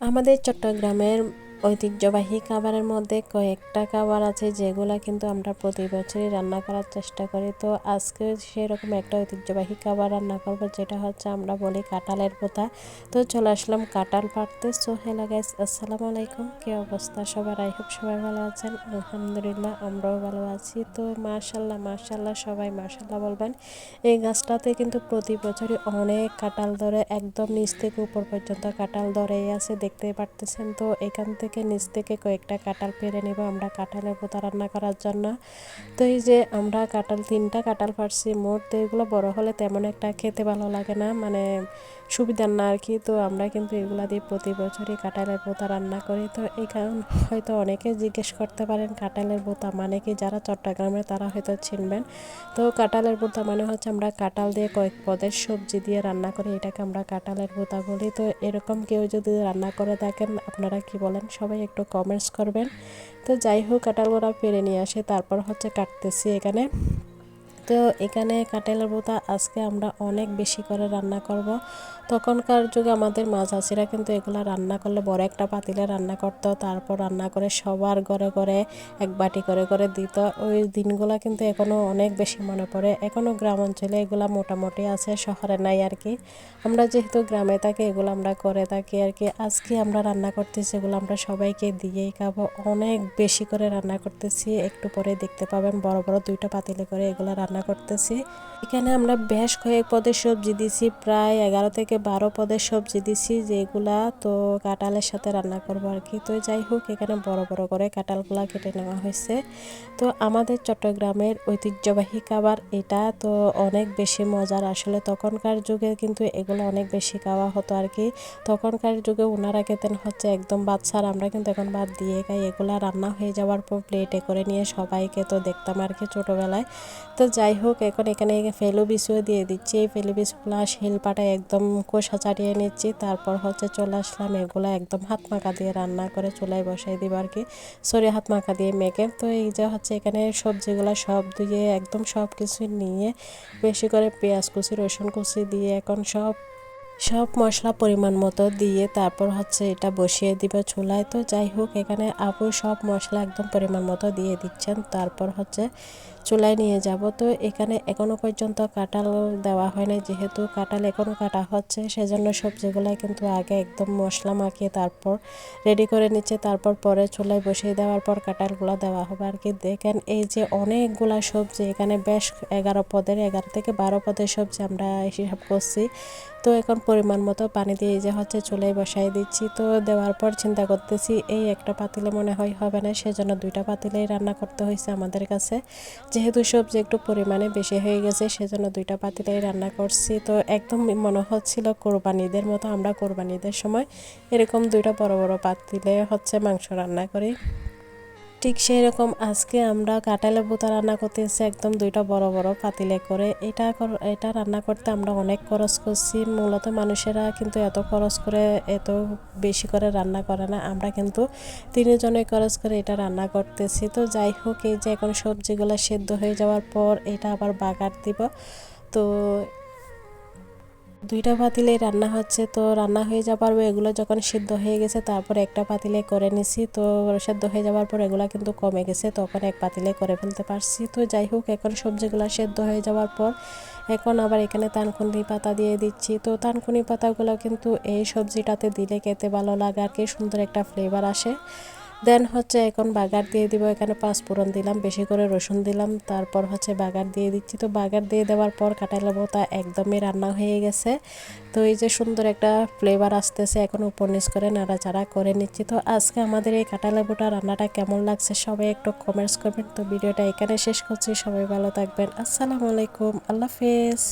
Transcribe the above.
আমাদের চট্টগ্রামের ঐতিহ্যবাহী খাবারের মধ্যে কয়েকটা খাবার আছে যেগুলো কিন্তু আমরা প্রতি বছরই রান্না করার চেষ্টা করি। তো আজকে সেরকম একটা ঐতিহ্যবাহী খাবার রান্না করব, যেটা হচ্ছে আমরা বলি কাঁঠালের ভর্তা। তো চলে আসলাম কাঁঠাল পাড়তে। সো হ্যালো গাইস, আসসালামু আলাইকুম। কি অবস্থা সবার? আই হোপ সবাই ভালো আছেন। আলহামদুলিল্লাহ আমরাও ভালো আছি। তো মাশাল্লাহ মাশাল্লাহ, সবাই মাশাল্লাহ বলবেন। এই গাছটাতে কিন্তু প্রতি বছরই অনেক কাঁঠাল ধরে, একদম নিচ থেকে উপর পর্যন্ত কাঁঠাল ধরেই আছে, দেখতেই পারতেছেন। তো এখান থেকে নিচ থেকে কয়েকটা কাঁঠাল পেরে নিব আমরা কাঁঠালের ভর্তা রান্না করার জন্য। তো এই যে আমরা তিনটা কাঁঠাল পারছি মোট। তো এগুলো বড় হলে তেমন একটা খেতে ভালো লাগে না, মানে সুবিধার না আর কি। তো আমরা কিন্তু এগুলা দিয়ে প্রতি বছরই কাঁঠালের ভর্তা রান্না করি। তো এই কারণ হয়তো অনেকে জিজ্ঞেস করতে পারেন কাঁঠালের ভর্তা মানে কি, যারা চট্টগ্রামে তারা হয়তো চিনবেন। তো কাঁঠালের ভর্তা মানে হচ্ছে আমরা কাঁঠাল দিয়ে কয়েক পদের সবজি দিয়ে রান্না করি, এটাকে আমরা কাঁঠালের ভর্তা বলি। তো এরকম কেউ যদি রান্না করে থাকেন আপনারা কি বলেন সবাই একটু কমেন্টস করবেন। তো যাই হোক, কাঁঠালগুলো পেরে নিয়ে আসে, তারপর হচ্ছে কাটতেছি এখানে। তো এখানে কাঁঠালের ভর্তা আজকে আমরা অনেক বেশি করে রান্না করব। তখনকার যুগে আমাদের মা চাষিরা কিন্তু এগুলা রান্না করলে বড় একটা পাতিলে রান্না করতো, তারপর রান্না করে সবার ঘরে ঘরে এক বাটি করে করে দিত। ওই দিনগুলো কিন্তু এখনও অনেক বেশি মনে পড়ে। এখনও গ্রাম অঞ্চলে এগুলা মোটামুটি আছে, শহরে নাই আর কি। আমরা যেহেতু গ্রামে থাকি এগুলো আমরা করে থাকি আর কি। আজকে আমরা রান্না করতেছি এগুলো আমরা সবাইকে দিয়েই খাবো। অনেক বেশি করে রান্না করতেছি, একটু পরে দেখতে পাবেন বড় বড় দুইটা পাতিলে করে এগুলো রান্না করতেছি। এখানে আমরা বেশ কয়েক পদের সবজি দিছি, প্রায় 11 থেকে 12 পদের সবজি দিছি, যেগুলা তো কাঁঠালের সাথে রান্না করবো আর কি। তো যাই হোক, এখানে বড় বড় করে কাঁঠালগুলা কেটে নেওয়া হয়েছে। তো আমাদের চট্টগ্রামের ঐতিহ্যবাহী খাবার এটা, তো অনেক বেশি মজার আসলে। তখনকার যুগে কিন্তু এগুলো অনেক বেশি খাওয়া হতো আর কি। তখনকার যুগে ওনারা খেতেন হচ্ছে একদম বাচ্চার, আমরা কিন্তু এখন বাদ দিয়ে খাই। এগুলা রান্না হয়ে যাওয়ার পর প্লেটে করে নিয়ে সবাইকে তো দেখতাম আর কি ছোটোবেলায়। তো যাই হোক, এখন এখানে ফেলু বিছুও দিয়ে দিচ্ছি। এই ফেলু বিছগুলো শিলপাটায় একদম কষা চাটিয়ে নিচ্ছি, তারপর হচ্ছে চলে আসলাম এগুলো একদম হাত মাখা দিয়ে রান্না করে চুলায় বসাই দিব আর কি। সরি, হাত মাখা দিয়ে মেখে। তো এই যে হচ্ছে এখানে সবজিগুলো সব ধুয়ে একদম সব কিছু নিয়ে বেশি করে পেঁয়াজ কুচি রসুন কুচি দিয়ে এখন সব সব মশলা পরিমাণ মতো দিয়ে তারপর হচ্ছে এটা বসিয়ে দিব চুলায়। তো যাই হোক, এখানে আপু সব মশলা একদম পরিমাণ মতো দিয়ে দিচ্ছেন, তারপর হচ্ছে চুলায় নিয়ে যাব। তো এখানে এখনও পর্যন্ত কাঁঠাল দেওয়া হয় না, যেহেতু কাঁঠাল এখনও কাটা হচ্ছে, সেজন্য সবজিগুলো কিন্তু আগে একদম মশলা মাখিয়ে তারপর রেডি করে নিচ্ছে, তারপর পরে চুলায় বসিয়ে দেওয়ার পর কাঁঠালগুলো দেওয়া হবে আর কি। দেখেন এই যে অনেকগুলা সবজি, এখানে বেশ 11 থেকে 12 পদের সবজি আমরা হিসাব করছি। তো এখন পরিমাণ মতো পানি দিয়ে এই যে হচ্ছে চুলায় বসাই দিচ্ছি। তো দেওয়ার পর চিন্তা করতেছি এই একটা পাতিলে মনে হয় হবে না, সেজন্য দুইটা পাতিলেই রান্না করতে হয়েছে আমাদের কাছে। যেহেতু সবজি একটু পরিমাণে বেশি হয়ে গেছে, সেজন্য দুইটা পাতিলেই রান্না করছি। তো একদম মনে হচ্ছিল কোরবানিদের মতো, আমরা কোরবানিদের সময় এরকম দুইটা বড় বড় পাতিলে হচ্ছে মাংস রান্না করি, ঠিক সেই রকম আজকে আমরা কাঁঠালের ভর্তা রান্না করতেছি একদম দুইটা বড় বড় পাতিলে করে। এটা রান্না করতে আমরা অনেক খরচ করছি। মূলত মানুষেরা কিন্তু এত খরচ করে এত বেশি করে রান্না করে না, আমরা কিন্তু তিনজনে খরচ করে এটা রান্না করতেছি। তো যাই হোক, এই যে এখন সবজিগুলো সেদ্ধ হয়ে যাওয়ার পর এটা আবার বাগার দিব। তো দুইটা পাতিলে রান্না হচ্ছে, তো রান্না হয়ে যাবার পর এগুলো যখন সিদ্ধ হয়ে গেছে তারপর একটা পাতিলে করে নিছি। তো সিদ্ধ হয়ে যাওয়ার পর এগুলো কিন্তু কমে গেছে, তখন এক পাতিলে করে ফেলতে পারছি। তো যাই হোক, এখন সবজিগুলো সেদ্ধ হয়ে যাওয়ার পর এখন আবার এখানে তানকুনি পাতা দিয়ে দিচ্ছি। তো তানকুনি পাতাগুলো কিন্তু এই সবজিটাতে দিলে খেতে ভালো লাগে আর কি, সুন্দর একটা ফ্লেভার আসে। দেন হচ্ছে এখন বাগার দিয়ে দিব। এখানে পাঁচফোড়ন দিলাম, বেশি করে রসুন দিলাম, তারপর হচ্ছে বাগার দিয়ে দিচ্ছি। তো বাগার দিয়ে দেওয়ার পর কাঁঠালের ভর্তা একদমই রান্না হয়ে গেছে। তো এই যে সুন্দর একটা ফ্লেভার আসতেছে, এখন উপর নিচ করে নাড়াচাড়া করে নিচ্ছি। তো আজকে আমাদের এই কাঁঠালের ভর্তা রান্নাটা কেমন লাগছে সবাই একটু কমেন্টস করবেন। তো ভিডিওটা এখানে শেষ করছি, সবাই ভালো থাকবেন। আসসালামু আলাইকুম, আল্লাহ হাফেজ।